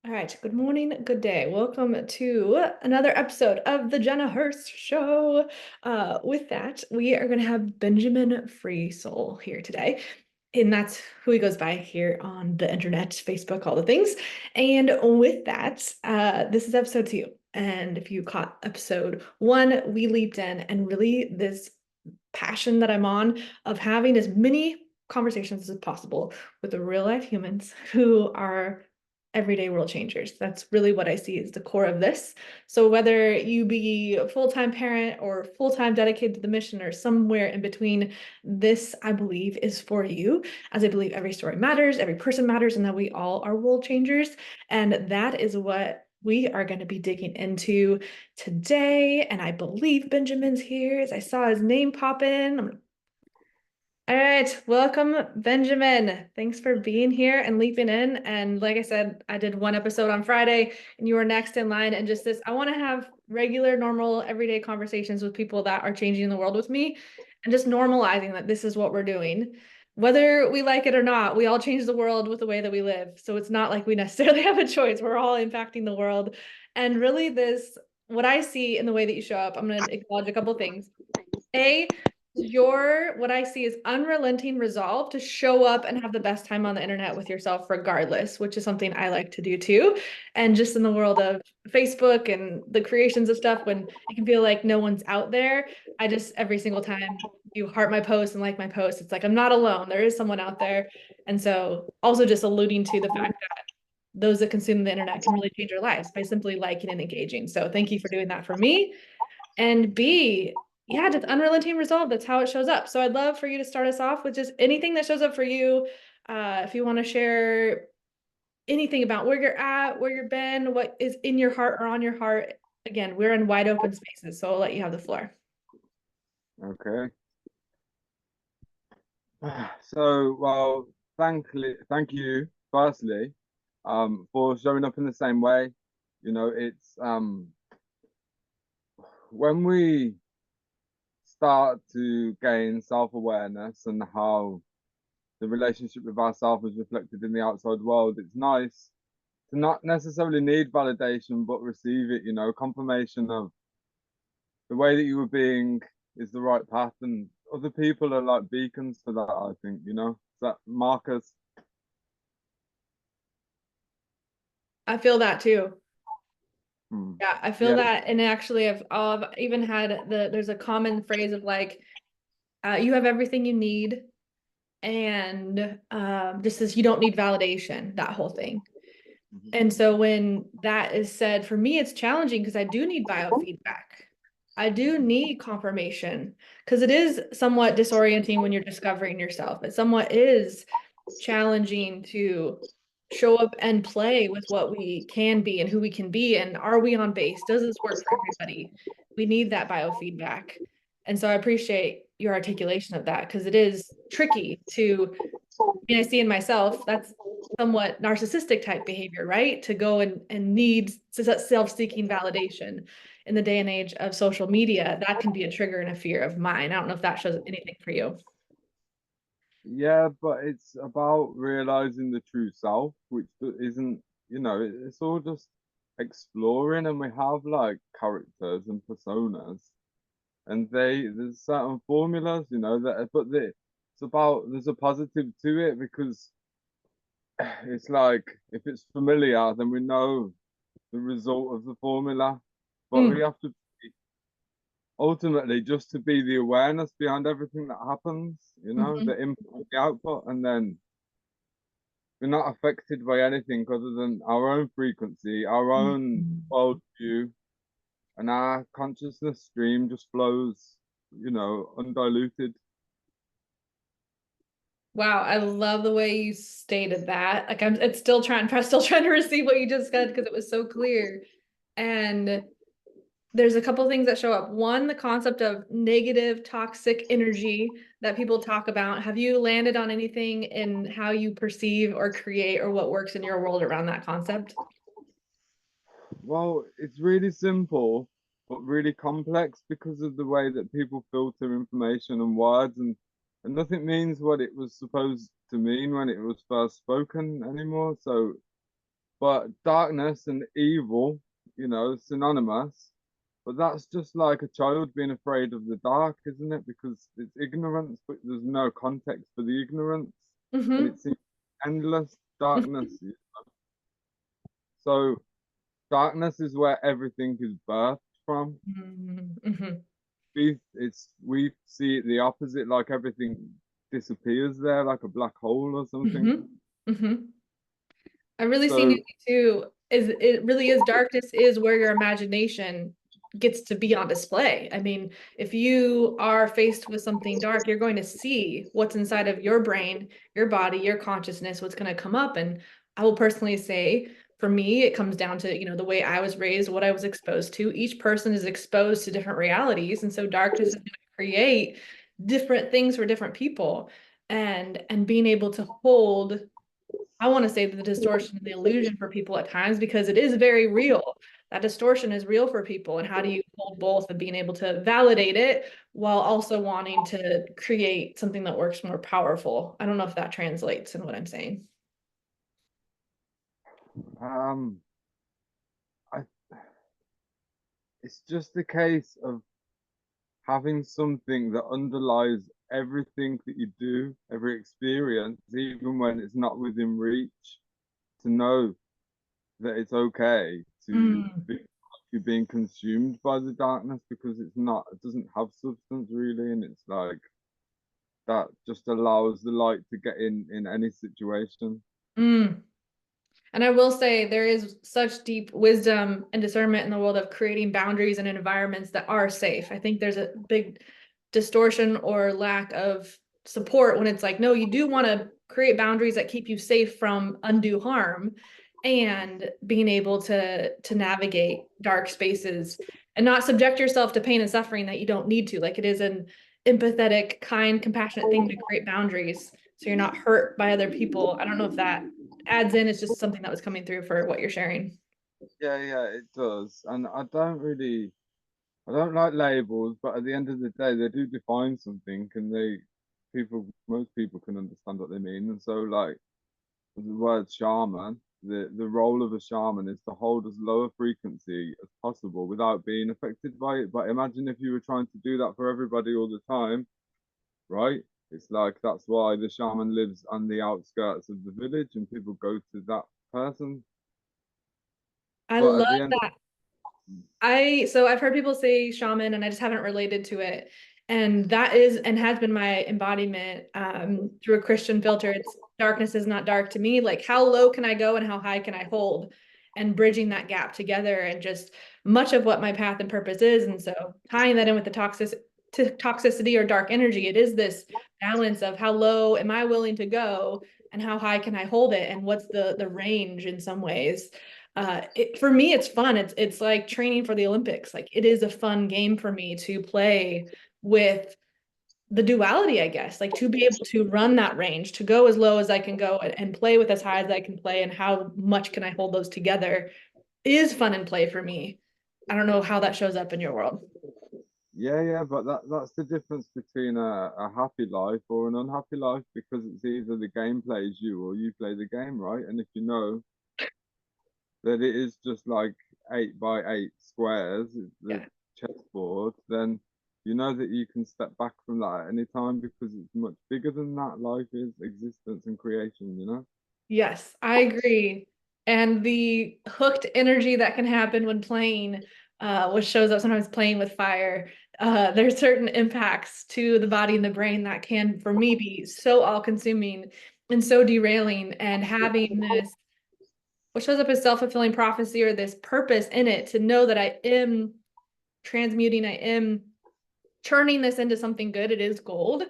All right, good morning, good day. Welcome to another episode of the Jena Hurst Show. With that, we are going to have Benjamin Freesoul here today. And that's who he goes by here on the internet, Facebook, all the things. And with that, this is episode 2. And if you caught episode 1, we leaped in and really this passion that I'm on of having as many conversations as possible with the real life humans who are everyday world changers. That's really what I see as the core of this. So whether you be a full-time parent or full-time dedicated to the mission or somewhere in between, this I believe is for you, as I believe every story matters, every person matters, and that we all are world changers. And that is what we are going to be digging into today. And I believe Benjamin's here as I saw his name pop in. All right, welcome, Benjamin. Thanks for being here and leaping in. And like I said, I did one episode on Friday, and you were next in line. And just this, I want to have regular, normal, everyday conversations with people that are changing the world with me, and just normalizing that this is what we're doing. Whether we like it or not, we all change the world with the way that we live. So it's not like we necessarily have a choice. We're all impacting the world. And really, what I see in the way that you show up, I'm going to acknowledge a couple of things. A, what I see is unrelenting resolve to show up and have the best time on the internet with yourself regardless, which is something I like to do too. And just in the world of Facebook and the creations of stuff, when it can feel like no one's out there, I just every single time you heart my post and like my post, it's like I'm not alone. There is someone out there. And so also just alluding to the fact that those that consume the internet can really change their lives by simply liking and engaging. So thank you for doing that for me. And B, yeah, just unrelenting resolve. That's how it shows up. So I'd love for you to start us off with just anything that shows up for you. If you want to share anything about where you're at, where you've been, what is in your heart or on your heart. Again, we're in wide open spaces, so I'll let you have the floor. Okay. Well, thank you, firstly, for showing up in the same way. It's when we start to gain self-awareness and how the relationship with ourselves is reflected in the outside world, it's nice to not necessarily need validation, but receive it, confirmation of the way that you were being is the right path, and other people are like beacons for that, I think, that markers. I feel that too. Hmm. Yeah, I feel Yeah. that. And actually, I've even had there's a common phrase of like, you have everything you need. And just as you don't need validation, that whole thing. Mhm. And so when that is said, for me, it's challenging because I do need biofeedback. I do need confirmation because it is somewhat disorienting when you're discovering yourself. It somewhat is challenging to show up and play with what we can be and who we can be. And are we on base? Does this work for everybody? We need that biofeedback. And so I appreciate your articulation of that because it is tricky to, I see in myself, that's somewhat narcissistic type behavior, right? To go and need self-seeking validation in the day and age of social media, that can be a trigger and a fear of mine. I don't know if that shows anything for you. Yeah, but it's about realizing the true self, which isn't, it's all just exploring, and we have like characters and personas, and there's certain formulas, it's about there's a positive to it because it's like if it's familiar, then we know the result of the formula, but we Mm, have to ultimately just to be the awareness behind everything that happens, mhm. the input, the output, and then we're not affected by anything other than our own frequency, our own Mhm. worldview, and our consciousness stream just flows, undiluted. Wow, I love the way you stated that. Like it's still trying, still trying to receive what you just said because it was so clear. And there's a couple things that show up. One, the concept of negative, toxic energy that people talk about. Have you landed on anything in how you perceive or create or what works in your world around that concept? Well, it's really simple, but really complex because of the way that people filter information and words, and nothing means what it was supposed to mean when it was first spoken anymore. So But darkness and evil, synonymous. But that's just like a child being afraid of the dark, isn't it? Because it's ignorance, but there's no context for the ignorance, and Hmm. it's endless darkness. So darkness is where everything is birthed from. Hmm. We see it the opposite, like everything disappears there, like a black hole or something. Hmm. Hmm. I really seen So it too. Is it really is darkness is where your imagination gets to be on display. I mean, if you are faced with something dark, you're going to see what's inside of your brain, your body, your consciousness, what's going to come up. And I will personally say, for me, it comes down to, the way I was raised, what I was exposed to. Each person is exposed to different realities, and so darkness is going to create different things for different people. And being able to hold, I want to say, the distortion and the illusion for people at times, because it is very real. That distortion is real for people. And how do you hold both of being able to validate it while also wanting to create something that works more powerful? I don't know if that translates in what I'm saying. um I it's just a case of having something that underlies everything that you do, every experience, even when it's not within reach, to know that it's okay to Mm, be you're being consumed by the darkness because it doesn't have substance really, and it's like that just allows the light to get in any situation. mm. And I will say there is such deep wisdom and discernment in the world of creating boundaries and environments that are safe. I think there's a big distortion or lack of support when it's like, no, you do want to create boundaries that keep you safe from undue harm and being able to navigate dark spaces and not subject yourself to pain and suffering that you don't need to. Like, it is an empathetic, kind, compassionate thing to create boundaries so you're not hurt by other people. I don't know if that adds in. It's just something that was coming through for what you're sharing. Yeah, yeah, it does. And I don't like labels, but at the end of the day, they do define something, and most people can understand what they mean. And so, like the word shaman, the role of a shaman is to hold as low a frequency as possible without being affected by it. But imagine if you were trying to do that for everybody all the time, right? It's like that's why the shaman lives on the outskirts of the village, and people go to that person. I But love at the end, that. So I've heard people say shaman and I just haven't related to it. And that is and has been my embodiment through a Christian filter. It's darkness is not dark to me. Like, how low can I go and how high can I hold? And bridging that gap together, and just much of what my path and purpose is. And so tying that in with the toxicity or dark energy, it is this balance of how low am I willing to go and how high can I hold it, and what's the range in some ways. For me, it's fun. It's like training for the Olympics. Like, it is a fun game for me to play with the duality, I guess. Like, to be able to run that range, to go as low as I can go and play with as high as I can play, and how much can I hold those together is fun and play for me. I don't know how that shows up in your world. yeah, yeah, but that's the difference between a happy life or an unhappy life, because it's either the game plays you or you play the game, right? And if you know that it is just like 8 by 8 squares, the Yeah. chessboard, then you know that you can step back from that at any time because it's much bigger than that. Life is existence and creation, you know? Yes, I agree. And the hooked energy that can happen when playing, which shows up sometimes playing with fire, there's certain impacts to the body and the brain that can, for me, be so all-consuming and so derailing. And having this, what shows up as self-fulfilling prophecy, or this purpose in it, to know that I am transmuting, I am turning this into something good. It is gold.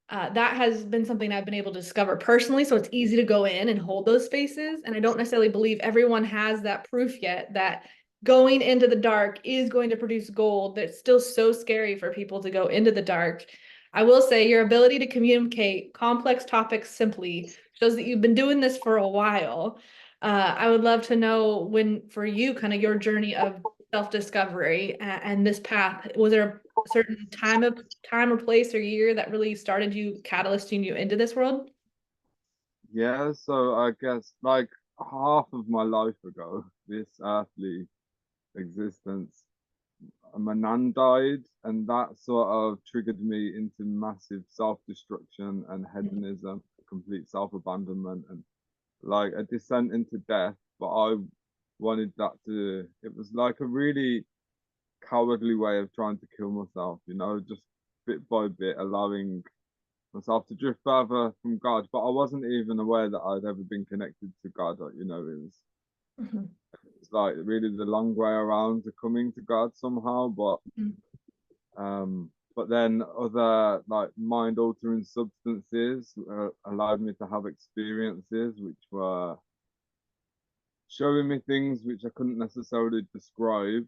That has been something I've been able to discover personally. So it's easy to go in and hold those spaces. And I don't necessarily believe everyone has that proof yet that going into the dark is going to produce gold. That's still so scary for people to go into the dark. I will say your ability to communicate complex topics simply shows that you've been doing this for a while. I would love to know, when, for you, kind of your journey of self-discovery and this path, was there a certain time or place or year that really started you catalyzing you into this world? Yeah, so I guess like half of my life ago, this earthly existence, my nan died, and that sort of triggered me into massive self-destruction and hedonism, complete self-abandonment, and like a descent into death. But I wanted that to, it was like a really cowardly way of trying to kill myself, just bit by bit, allowing myself to drift further from God. But I wasn't even aware that I'd ever been connected to God. Mhm. It's like really the long way around to coming to God somehow. Mhm. But then other like mind altering substances allowed me to have experiences which were showing me things which I couldn't necessarily describe.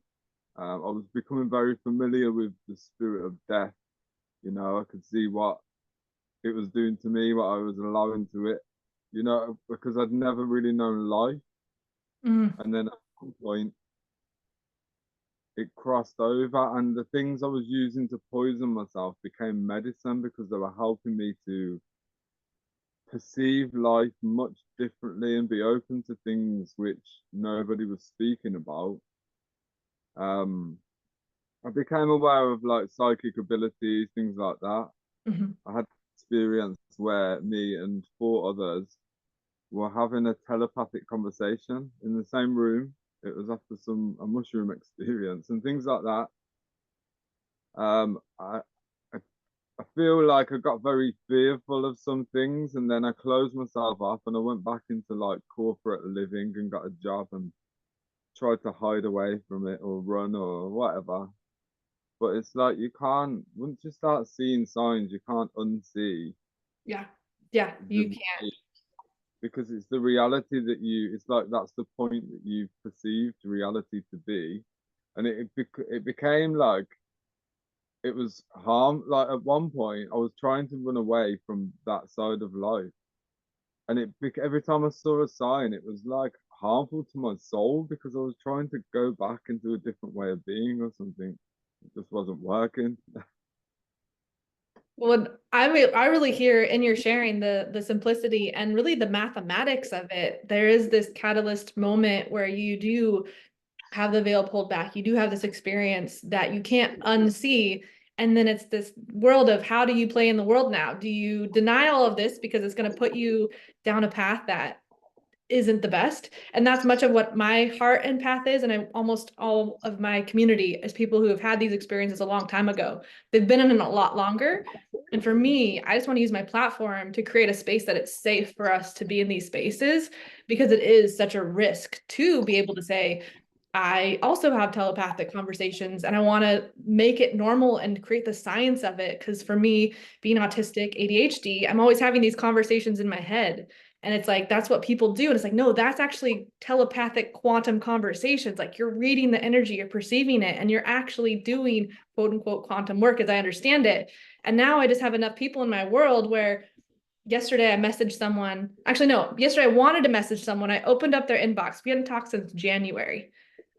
I was becoming very familiar with the spirit of death. I could see what it was doing to me, what I was allowing to it, because I'd never really known life. Mhm. And then at some point, it crossed over, and the things I was using to poison myself became medicine because they were helping me to perceive life much differently and be open to things which nobody was speaking about. Um, I became aware of like psychic abilities, things like that. Mhm. I had experience where me and four others were having a telepathic conversation in the same room. It was after a mushroom experience and things like that. Um, I, I I feel like I got very fearful of some things, and then I closed myself off and I went back into like corporate living and got a job and tried to hide away from it or run or whatever. But it's like you can't, once you start seeing signs, you can't unsee Yeah. Yeah, you the can't. because it's the reality that it's like that's the point that you perceived reality to be. And it became like it was harm. Like at one point, I was trying to run away from that side of life. And every time I saw a sign, it was like harmful to my soul because I was trying to go back into a different way of being or something. It just wasn't working. Well, I really hear in your sharing the simplicity and really the mathematics of it. There is this catalyst moment where you do have the veil pulled back. You do have this experience that you can't unsee. And then it's this world of how do you play in the world now? Do you deny all of this because it's going to put you down a path that isn't the best? And that's much of what my heart and path is. And almost all of my community is people who have had these experiences a long time ago. They've been in it a lot longer. And for me, I just want to use my platform to create a space that it's safe for us to be in these spaces because it is such a risk to be able to say, I also have telepathic conversations and I want to make it normal and create the science of it. Because for me, being autistic, ADHD, I'm always having these conversations in my head. And it's like, that's what people do. And it's like, no, that's actually telepathic quantum conversations. Like you're reading the energy, you're perceiving it, and you're actually doing quote unquote quantum work as I understand it. And now I just have enough people in my world where yesterday I messaged someone. Actually, no, yesterday I wanted to message someone. I opened up their inbox. We hadn't talked since January.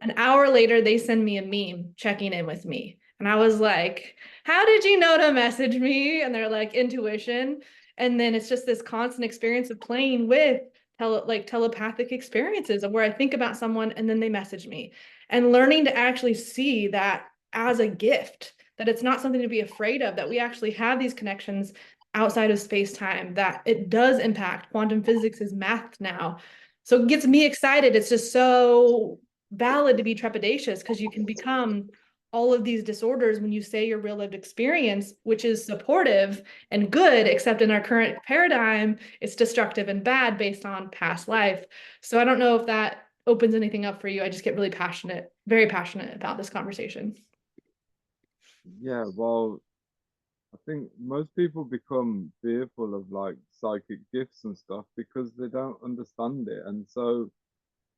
An hour later, they send me a meme checking in with me. And I was like, how did you know to message me? And they're like, intuition. And then it's just this constant experience of playing with telepathic experiences of where I think about someone and then they message me and learning to actually see that as a gift, that it's not something to be afraid of, that we actually have these connections outside of space time, that it does impact. Quantum physics is math now. So it gets me excited. It's just so valid to be trepidatious because you can become all of these disorders when you say your real lived experience, which is supportive and good, except in our current paradigm, it's destructive and bad based on past life. So I don't know if that opens anything up for you. I just get really passionate, very passionate about this conversation. Yeah, well, I think most people become fearful of like psychic gifts and stuff because they don't understand it. And so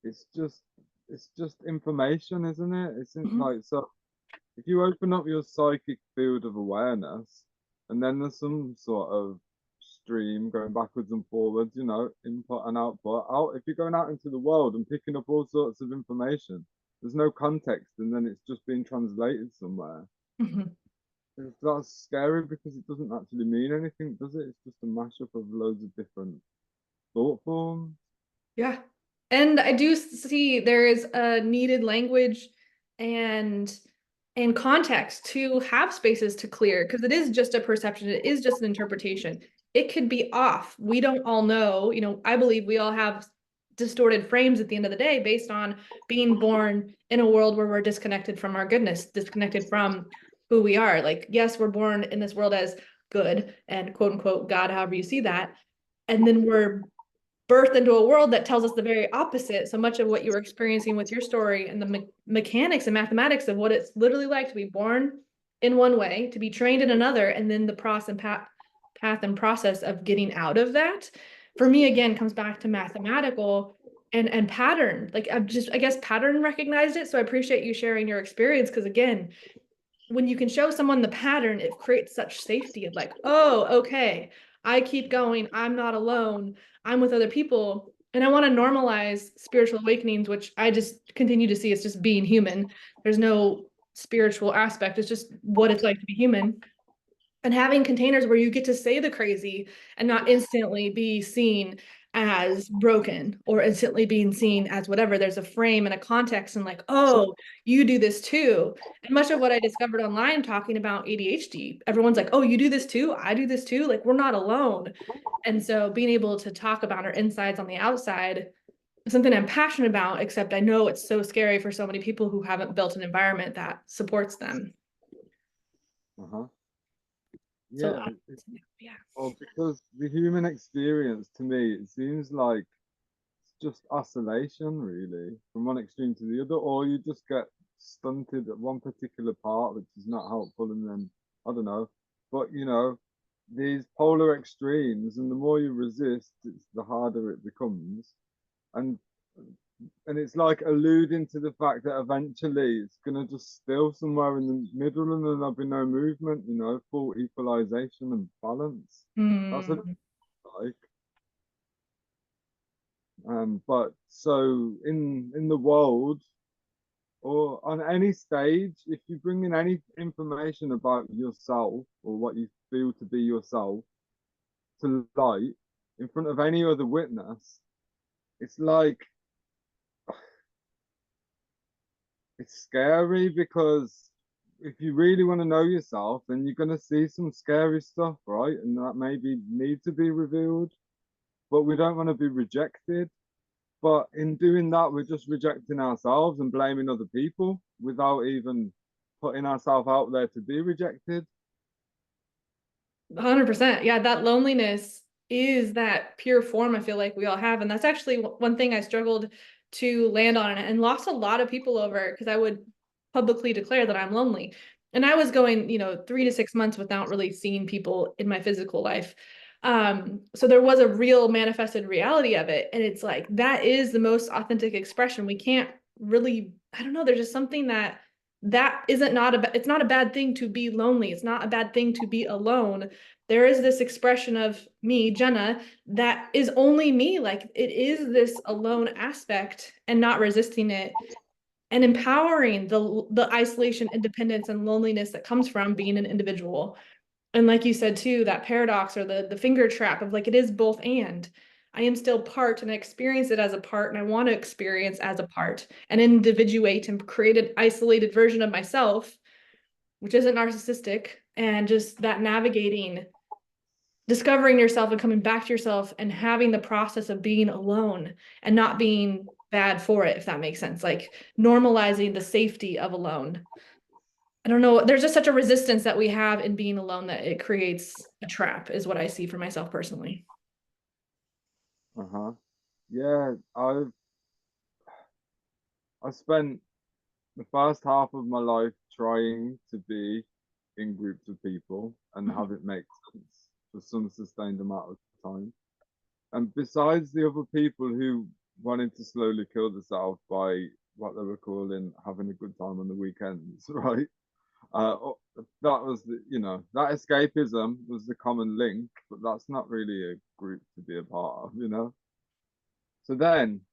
it's just it's just information, isn't it? Isn't Mhm. like so if you open up your psychic field of awareness and then there's some sort of stream going backwards and forwards, input and output. Out if you're going out into the world and picking up all sorts of information, there's no context and then it's just being translated somewhere. Mhm. That's scary because it doesn't actually mean anything, does it? It's just a mashup of loads of different thought forms. Yeah. And I do see there is a needed language and context to have spaces to clear because it is just a perception, it is just an interpretation. It could be off. We don't all know, I believe we all have distorted frames at the end of the day based on being born in a world where we're disconnected from our goodness, disconnected from who we are. Like, yes, we're born in this world as good and quote unquote God, however you see that. And then we're birthed into a world that tells us the very opposite. So much of what you were experiencing with your story and the mechanics and mathematics of what it's literally like to be born in one way, to be trained in another, and then the process and path and process of getting out of that, for me, again, comes back to mathematical and pattern. Like I guess pattern recognized it. So I appreciate you sharing your experience because again, when you can show someone the pattern, it creates such safety of like, oh, okay, I keep going. I'm not alone. I'm with other people. And I want to normalize spiritual awakenings, which I just continue to see as just being human. There's no spiritual aspect. It's just what it's like to be human and having containers where you get to say the crazy and not instantly be seen as broken or instantly being seen as whatever. There's a frame and a context and like, oh, you do this too. And much of what I discovered online talking about ADHD, everyone's like, oh, you do this too? I do this too? Like, we're not alone. And so being able to talk about our insides on the outside is something I'm passionate about, except I know it's so scary for so many people who haven't built an environment that supports them. Uh-huh. So, Yeah, yeah. well, because the human experience to me, it seems like it's just oscillation, really, from one extreme to the other, or you just get stunted at one particular part, which is not helpful, and then I don't know. But these polar extremes, and the more you resist, it's the harder it becomes. And and it's like alluding to the fact that eventually it's gonna just still somewhere in the middle, and then there'll be no movement, full equalization and balance. That's what Hmm. it's like. But so in the world or on any stage, if you bring in any information about yourself or what you feel to be yourself to light in front of any other witness, it's like it's scary because if you really want to know yourself, then you're gonna see some scary stuff, right? And that maybe need to be revealed, but we don't want to be rejected. But in doing that, we're just rejecting ourselves and blaming other people without even putting ourselves out there to be rejected. 100%. Yeah, that loneliness is that pure form I feel like we all have. And that's actually one thing I struggled to land on and lost a lot of people over because I would publicly declare that I'm lonely. And I was going, 3 to 6 months without really seeing people in my physical life. So there was a real manifested reality of it. And it's like that is the most authentic expression. We can't really, I don't know, there's just something that isn't not a it's not a bad thing to be lonely. It's not a bad thing to be alone. There is this expression of me, Jenna, that is only me. Like it is this alone aspect and not resisting it and empowering the isolation, independence, and loneliness that comes from being an individual. And like you said too, that paradox or the finger trap of like it is both and. I am still part and I experience it as a part and I want to experience as a part and individuate and create an isolated version of myself, which isn't narcissistic, and just that navigating, discovering yourself and coming back to yourself and having the process of being alone and not being bad for it, if that makes sense. Like normalizing the safety of alone. I don't know. There's just such a resistance that we have in being alone that it creates a trap, is what I see for myself personally. Uh-huh. Yeah, I spent the first half of my life trying to be in groups of people and Mhm. have it make sense for some sustained amount of time. And besides the other people who wanted to slowly kill themselves by what they were calling having a good time on the weekends, right? That was that escapism was the common link, but that's not really a group to be a part of. So then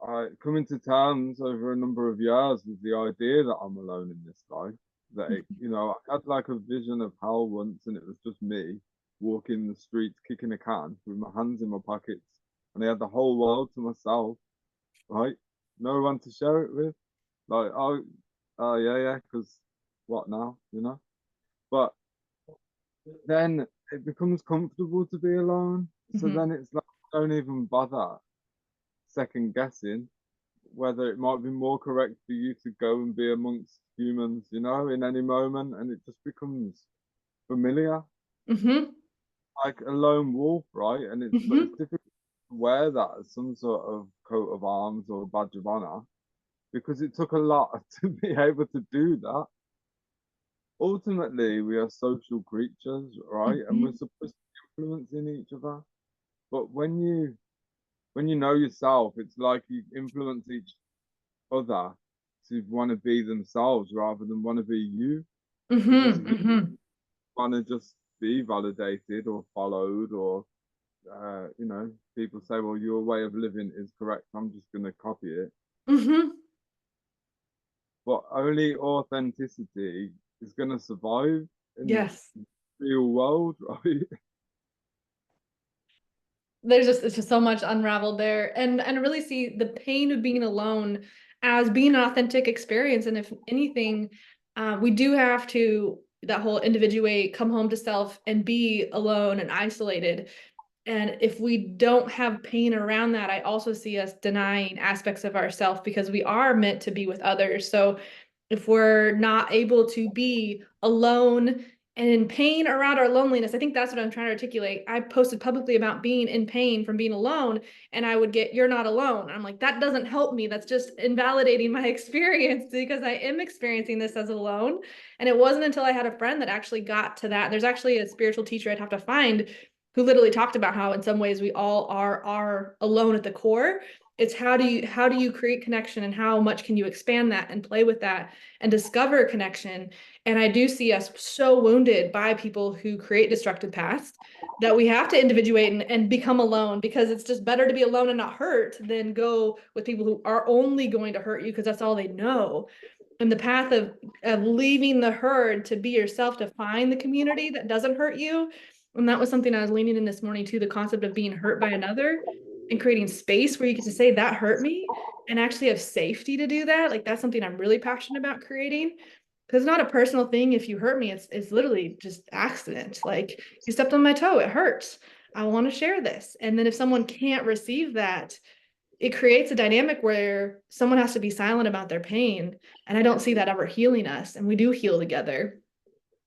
I coming to terms over a number of years with the idea that I'm alone in this life. That I had like a vision of hell once, and it was just me walking the streets, kicking a can with my hands in my pockets, and I had the whole world to myself. right? No one to share it with. Like, oh yeah, yeah, because what now, you know? But then it becomes comfortable to be alone. So Mhm. then it's like, don't even bother second guessing whether it might be more correct for you to go and be amongst humans, you know, in any moment. And it just becomes familiar, Mhm. like a lone wolf, right? But it's Mhm. difficult to wear that as some sort of coat of arms or badge of honor because it took a lot to be able to do that. Ultimately, we are social creatures, right? And we're Mhm. supposed to be influencing each other. But when you know yourself, it's like you influence each other to want to be themselves rather than want to be you. Because Mhm. you Mhm. want to just be validated or followed or people say, well, your way of living is correct. I'm just going to copy it. Mhm. But only authenticity is going to survive in Yes. the real world, right? There's just it's just so much unraveled there, and I really see the pain of being alone as being an authentic experience. And if anything, we do have to that whole individuate, come home to self, and be alone and isolated. And if we don't have pain around that, I also see us denying aspects of ourself because we are meant to be with others. So if we're not able to be alone and in pain around our loneliness, I think that's what I'm trying to articulate. I posted publicly about being in pain from being alone, and I would get, "You're not alone." I'm like, that doesn't help me. That's just invalidating my experience because I am experiencing this as alone. And it wasn't until I had a friend that actually got to that. There's actually a spiritual teacher I'd have to find who literally talked about how in some ways we all are alone at the core. It's how do you create connection, and how much can you expand that and play with that and discover connection. And I do see us so wounded by people who create destructive paths that we have to individuate and become alone, because it's just better to be alone and not hurt than go with people who are only going to hurt you because that's all they know. And the path of leaving the herd to be yourself, to find the community that doesn't hurt you. And that was something I was leaning in this morning too, the concept of being hurt by another and creating space where you get to say that hurt me and actually have safety to do that. Like that's something I'm really passionate about creating. Because it's not a personal thing. If you hurt me, it's literally just accident. Like you stepped on my toe, it hurts. I want to share this. And then if someone can't receive that, it creates a dynamic where someone has to be silent about their pain. And I don't see that ever healing us. And we do heal together.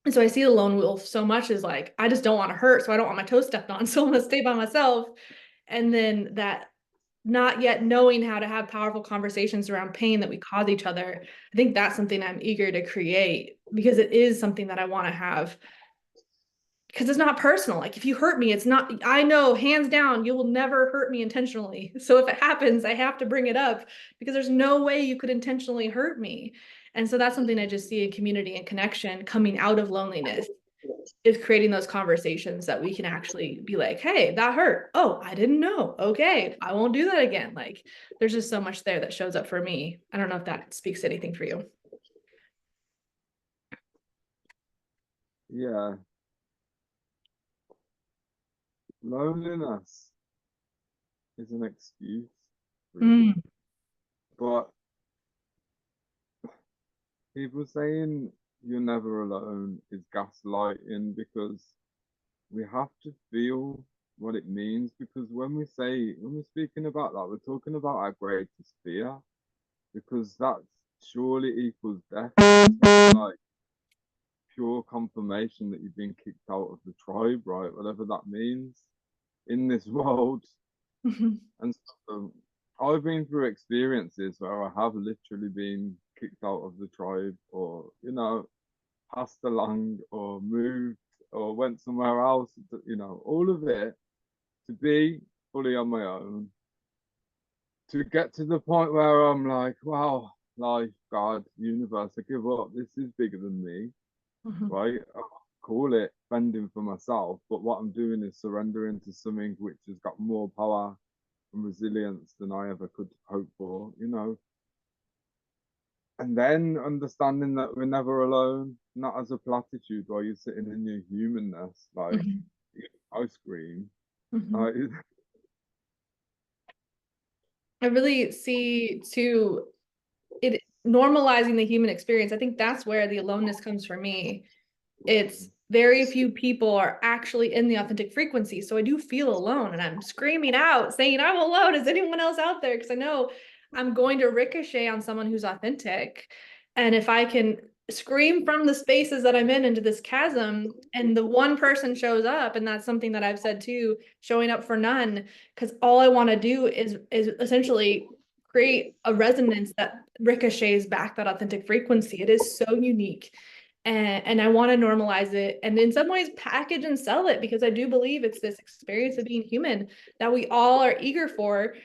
And so I see the lone wolf so much as like, I just don't want to hurt. So I don't want my toe stepped on. So I'm going to stay by myself. And then that not yet knowing how to have powerful conversations around pain that we cause each other. I think that's something I'm eager to create because it is something that I want to have, because it's not personal. Like if you hurt me, it's not, I know hands down, you will never hurt me intentionally. So if it happens, I have to bring it up because there's no way you could intentionally hurt me. And so that's something I just see in community and connection coming out of loneliness, is creating those conversations that we can actually be like, hey, that hurt. Oh, I didn't know. Okay, I won't do that again. Like there's just so much there that shows up for me. I don't know if that speaks to anything for you. Yeah, loneliness is an excuse, really. Mm. But people saying you're never alone is gaslighting because we have to feel what it means. Because when we're speaking about that, we're talking about our greatest fear, because that surely equals death. It's like pure confirmation that you've been kicked out of the tribe, right? Whatever that means in this world. And so I've been through experiences where I have literally been kicked out of the tribe, or passed along or moved or went somewhere else, all of it to be fully on my own, to get to the point where I'm like, wow, life, God, universe, I give up. This is bigger than me, right? I call it fending for myself, but what I'm doing is surrendering to something which has got more power and resilience than I ever could hope for. And then understanding that we're never alone, not as a platitude while you're sitting in your humanness, like ice cream. Uh, I really see too it normalizing the human experience. I think that's where the aloneness comes for me. It's very few people are actually in the authentic frequency. So I do feel alone and I'm screaming out saying, I'm alone. Is anyone else out there? Because I know I'm going to ricochet on someone who's authentic. And if I can scream from the spaces that I'm in into this chasm and the one person shows up, and that's something that I've said too, showing up for none, because all I want to do is essentially create a resonance that ricochets back that authentic frequency. It is so unique and I want to normalize it and in some ways package and sell it because I do believe it's this experience of being human that we all are eager for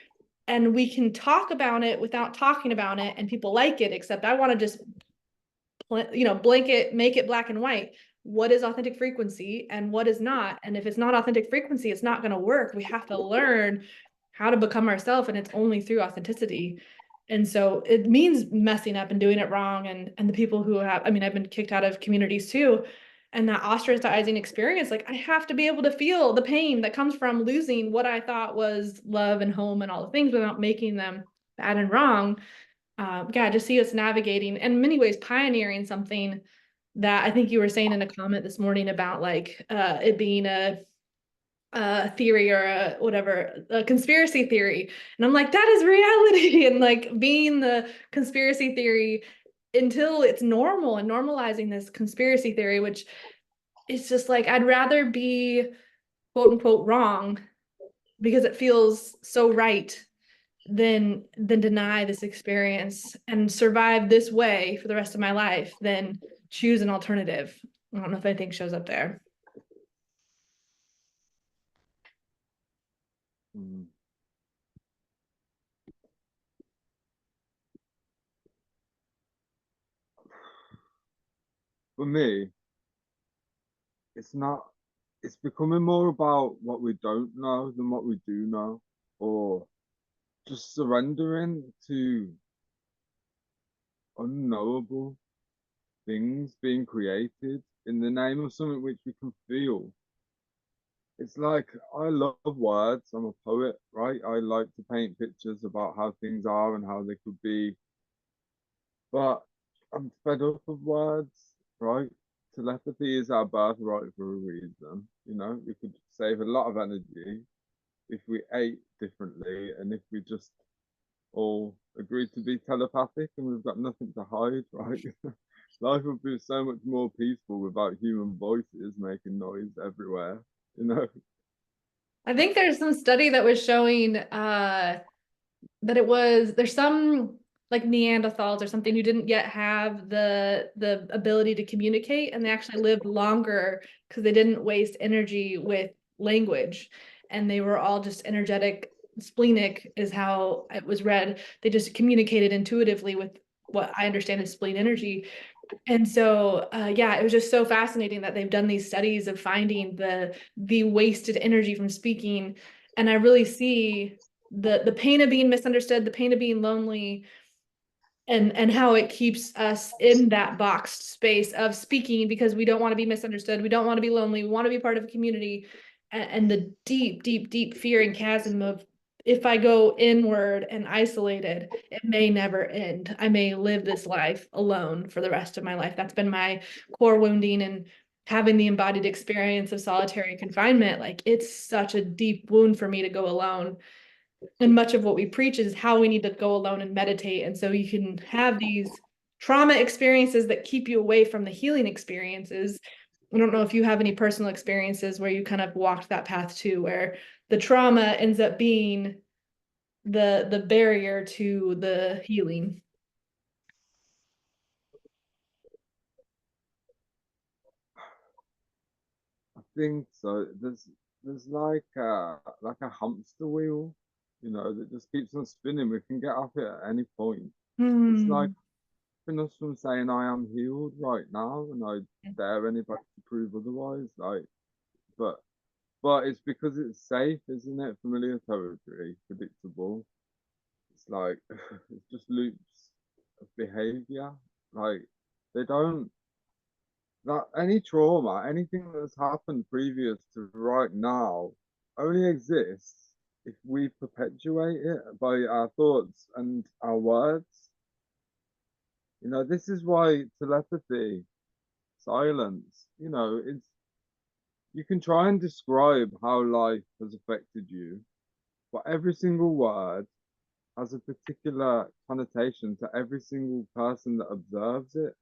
and we can talk about it without talking about it and people like it except I want to just blanket make it black and white. What is authentic frequency and what is not? And if it's not authentic frequency, it's not going to work. We have to learn how to become ourselves, and it's only through authenticity. And so it means messing up and doing it wrong. And the people who have, I mean, I've been kicked out of communities too. And that ostracizing experience, like I have to be able to feel the pain that comes from losing what I thought was love and home and all the things without making them bad and wrong. Yeah, just see us navigating and in many ways pioneering something that I think you were saying in a comment this morning about like it being a theory or a whatever, a conspiracy theory. And I'm like, that is reality. And like being the conspiracy theory until it's normal and normalizing this conspiracy theory, which is just like, I'd rather be quote unquote wrong because it feels so right than deny this experience and survive this way for the rest of my life than choose an alternative. I don't know if anything shows up there. Mm. For me, it's not. It's becoming more about what we don't know than what we do know, or just surrendering to unknowable things being created in the name of something which we can feel. It's like I love words. I'm a poet, right? I like to paint pictures about how things are and how they could be, but I'm fed up of words, right? Telepathy is our birthright for a reason. You know, we could save a lot of energy if we ate differently and if we just all agreed to be telepathic and we've got nothing to hide, right? Life would be so much more peaceful without human voices making noise everywhere, you know? I think there's some study that was showing that it was there's some like Neanderthals or something who didn't yet have the ability to communicate and they actually lived longer because they didn't waste energy with language and they were all just energetic splenic is how it was read. They just communicated intuitively with what I understand is spleen energy. And so, yeah, it was just so fascinating that they've done these studies of finding the wasted energy from speaking. And I really see the pain of being misunderstood, the pain of being lonely, and how it keeps us in that boxed space of speaking because we don't want to be misunderstood, we don't want to be lonely, we want to be part of a community, and the deep, deep, deep fear and chasm of if I go inward and isolated, it may never end. I may live this life alone for the rest of my life. That's been my core wounding and having the embodied experience of solitary confinement. Like it's such a deep wound for me to go alone and much of what we preach is how we need to go alone and meditate. And so you can have these trauma experiences that keep you away from the healing experiences. I don't know if you have any personal experiences where you kind of walked that path too, where the trauma ends up being the barrier to the healing. I think so. There's like a hamster wheel, you know, that just keeps on spinning. We can get off it at any point. It's like Hmm. stopping us from saying I am healed right now, and I dare anybody to prove otherwise. Like, but it's because it's safe, isn't it? Familiar territory, predictable. It's like it's just loops of behavior. Like they don't that any trauma, anything that's happened previous to right now only exists. if we perpetuate it by our thoughts and our words, this is why telepathy, silence, it's you can try and describe how life has affected you, but every single word has a particular connotation to every single person that observes it.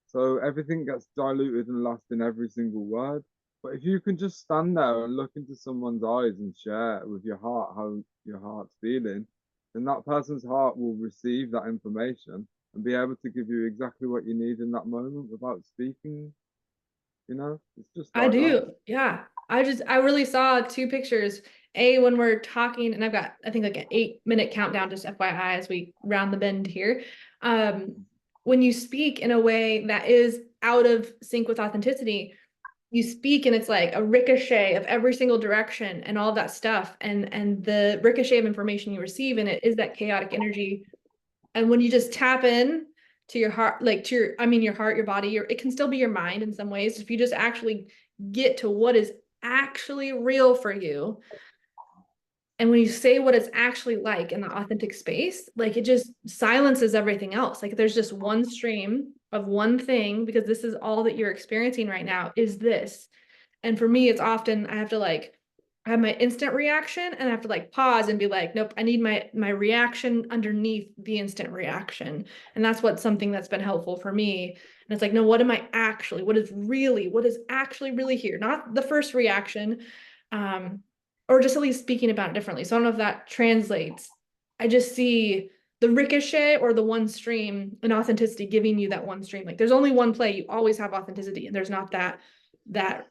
So everything gets diluted and lost in every single word. But if you can just stand there and look into someone's eyes and share with your heart how your heart's feeling, then that person's heart will receive that information and be able to give you exactly what you need in that moment without speaking. It's just I like that. do. Yeah. I really saw two pictures. A, when we're talking, and I've got, I think, like an 8-minute countdown, just FYI, as we round the bend here. Um, when you speak in a way that is out of sync with authenticity, you speak and it's like a ricochet of every single direction and all of that stuff. And the ricochet of information you receive in it is that chaotic energy. And when you just tap in to your heart, like to your, I mean, your heart, your body, it can still be your mind in some ways. If you just actually get to what is actually real for you, and when you say what it's actually like in the authentic space, like it just silences everything else. Like there's just one stream of one thing because this is all that you're experiencing right now is this. And for me, it's often I have to like I have my instant reaction and I have to like pause and be like, nope, I need my reaction underneath the instant reaction. And that's what something that's been helpful for me. And it's like, no, what am I actually, what is actually really here? Not the first reaction, um, or just at least speaking about it differently. So I don't know if that translates. I just see the ricochet or the one stream and authenticity giving you that one stream. Like there's only one play, you always have authenticity, and there's not that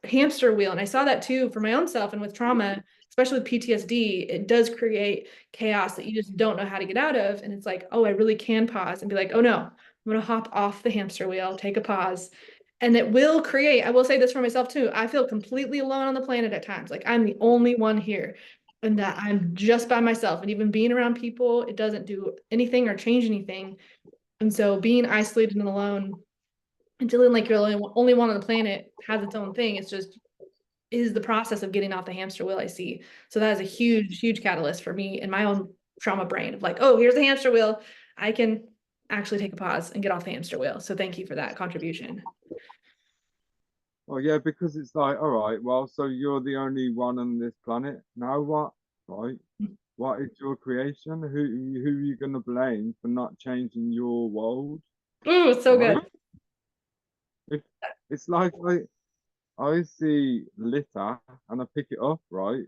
hamster wheel. And I saw that too for my own self and with trauma, especially with PTSD, it does create chaos that you just don't know how to get out of. And it's like, oh, I really can pause and be like, oh no, I'm going to hop off the hamster wheel, take a pause. And it will create, I will say this for myself too. I feel completely alone on the planet at times. Like I'm the only one here and that I'm just by myself. And even being around people, it doesn't do anything or change anything. And so being isolated and alone and feeling like you're the only one on the planet has its own thing. It's just is the process of getting off the hamster wheel I see. So that is a huge, huge catalyst for me in my own trauma brain of like, oh, here's the hamster wheel. I can actually take a pause and get off the hamster wheel. So thank you for that contribution. Oh yeah, because it's like, all right, well, so you're the only one on this planet. Now what? Right? What is your creation? Who are you gonna blame for not changing your world? Ooh, it's so Right? good. If it's like I see litter and I pick it up, right?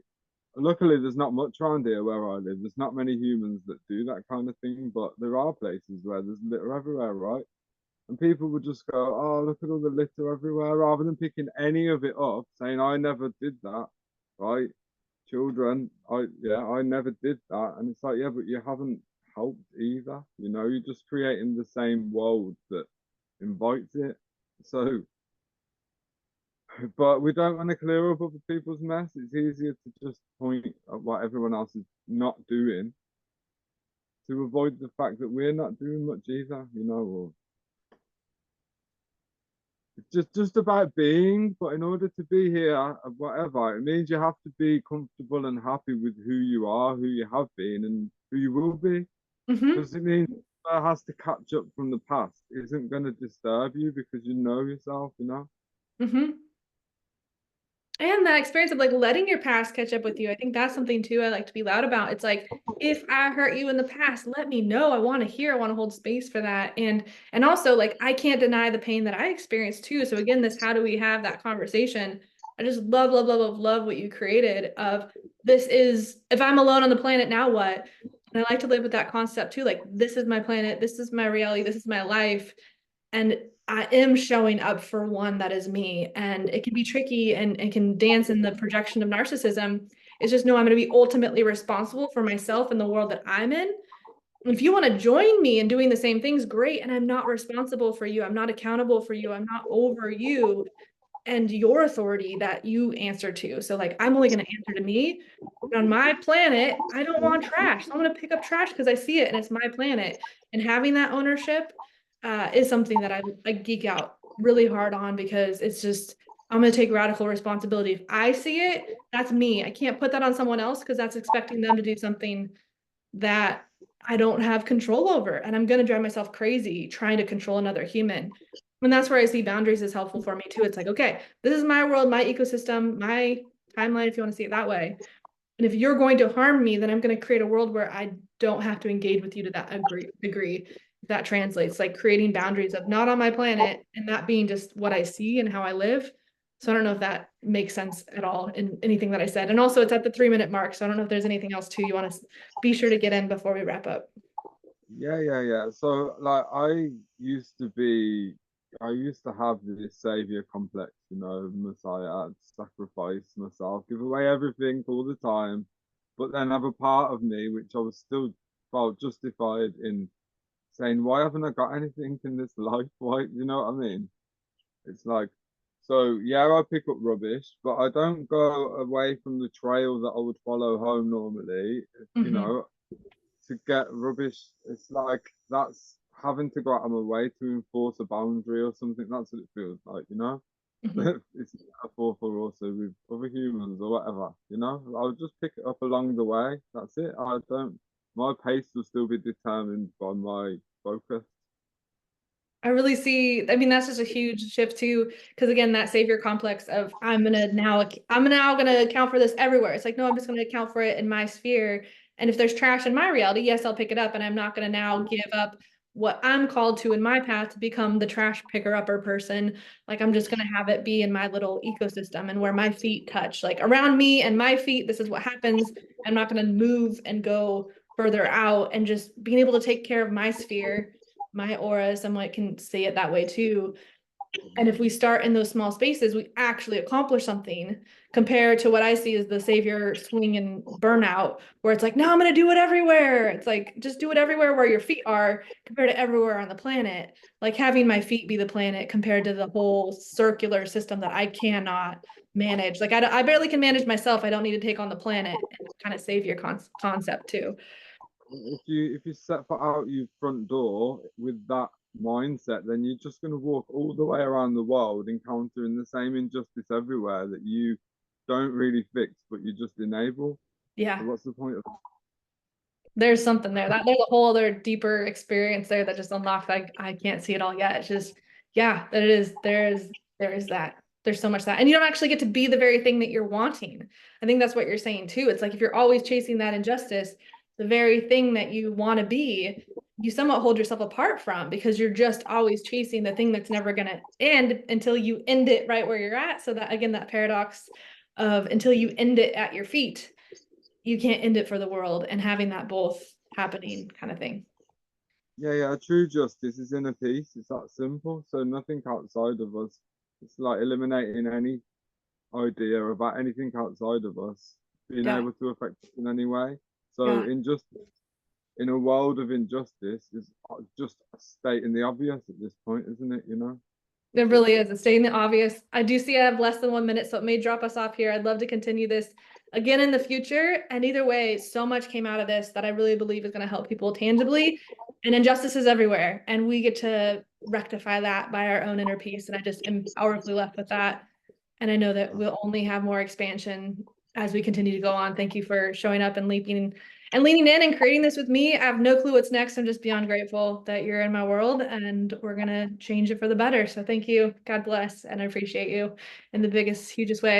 Luckily, there's not much around here where I live. There's not many humans that do that kind of thing, but there are places where there's litter everywhere, right? And people would just go, "Oh, look at all the litter everywhere," rather than picking any of it up, saying, "I never did that," right? Children, I never did that, and it's like, yeah, but you haven't helped either. You're just creating the same world that invites it. So, but we don't want to clear up other people's mess. It's easier to just point at what everyone else is not doing to avoid the fact that we're not doing much either, or it's just about being, but in order to be here, whatever, it means you have to be comfortable and happy with who you are, who you have been, and who you will be. Mm-hmm. Because it means that has to catch up from the past isn't going to disturb you because you know yourself. Mm-hmm. And that experience of like letting your past catch up with you. I think that's something too I like to be loud about. It's like if I hurt you in the past, let me know. I want to hear, I want to hold space for that. And also like I can't deny the pain that I experienced too. So again, this how do we have that conversation? I just love, love, love, love, love what you created of this is if I'm alone on the planet, now what? And I like to live with that concept too. Like this is my planet, this is my reality, this is my life. And I am showing up for one that is me. And it can be tricky and can dance in the projection of narcissism. It's just no, I'm going to be ultimately responsible for myself and the world that I'm in. If you want to join me in doing the same things, great. And I'm not responsible for you. I'm not accountable for you. I'm not over you and your authority that you answer to. So like I'm only going to answer to me. On my planet, I don't want trash. So I'm going to pick up trash because I see it and it's my planet. And having that ownership is something that I geek out really hard on because it's just I'm going to take radical responsibility. If I see it, that's me. I can't put that on someone else because that's expecting them to do something that I don't have control over. And I'm going to drive myself crazy trying to control another human. And that's where I see boundaries is helpful for me too. It's like, okay, this is my world, my ecosystem, my timeline, if you want to see it that way. And if you're going to harm me, then I'm going to create a world where I don't have to engage with you to that degree. If that translates, like creating boundaries of not on my planet and that being just what I see and how I live. So I don't know if that makes sense at all in anything that I said. And also it's at the 3 minute mark. So I don't know if there's anything else too you want to be sure to get in before we wrap up. Yeah, yeah, yeah. So like used to be I used to have this savior complex, Messiah, I'd sacrifice myself, give away everything all the time, but then have a part of me which I was still felt justified in saying, why haven't I got anything in this life? Why, you know what I mean? It's like, so yeah, I pick up rubbish, but I don't go away from the trail that I would follow home normally. You Mm-hmm. know, to get rubbish, it's like that's having to go out of my way to enforce a boundary or something. That's what it feels like, you know? Mm-hmm. It's a metaphor for also with other humans or whatever, you know? I'll just pick it up along the way. That's it. I don't, my pace will still be determined by my focus. I really see, I mean, that's just a huge shift too. Cause again, that savior complex of I'm now gonna account for this everywhere. It's like, no, I'm just gonna account for it in my sphere. And if there's trash in my reality, yes, I'll pick it up. And I'm not gonna now give up what I'm called to in my path to become the trash picker upper person. Like I'm just gonna have it be in my little ecosystem and where my feet touch, like around me and my feet, this is what happens. I'm not gonna move and go further out and just being able to take care of my sphere, my aura, somewhat can say it that way too. And if we start in those small spaces, we actually accomplish something compared to what I see as the savior swing and burnout, where it's like, no, I'm going to do it everywhere. It's like, just do it everywhere where your feet are compared to everywhere on the planet. Like having my feet be the planet compared to the whole circular system that I cannot manage. Like I barely can manage myself. I don't need to take on the planet and kind of savior concept too. If you set foot out your front door with that mindset, then you're just going to walk all the way around the world encountering the same injustice everywhere that you don't really fix, but you just enable. So Yeah. what's the point of There's something there. That there's a whole other deeper experience there that just unlocked. I can't see it all yet. It's just, yeah, that it is. There is that. There's so much that. And you don't actually get to be the very thing that you're wanting. I think that's what you're saying too. It's like if you're always chasing that injustice, the very thing that you want to be, you somewhat hold yourself apart from because you're just always chasing the thing that's never gonna end until you end it right where you're at. So that again, that paradox of until you end it at your feet you can't end it for the world and having that both happening kind of thing. Yeah, yeah, true justice is inner peace. It's that simple. So nothing outside of us. It's like eliminating any idea about anything outside of us being Yeah. able to affect us in any way. So Yeah. injustice in a world of injustice is just stating the obvious at this point, isn't it? You know, It it's really is. It's stating the obvious. I do see I have less than 1 minute, so it may drop us off here. I'd love to continue this again in the future. And either way, so much came out of this that I really believe is going to help people tangibly. And injustice is everywhere. And we get to rectify that by our own inner peace. And I just am powerfully left with that. And I know that we'll only have more expansion as we continue to go on. Thank you for showing up and leaping and leaning in and creating this with me. I have no clue what's next. I'm just beyond grateful that you're in my world and we're going to change it for the better. So thank you. God bless. And I appreciate you in the biggest, hugest way.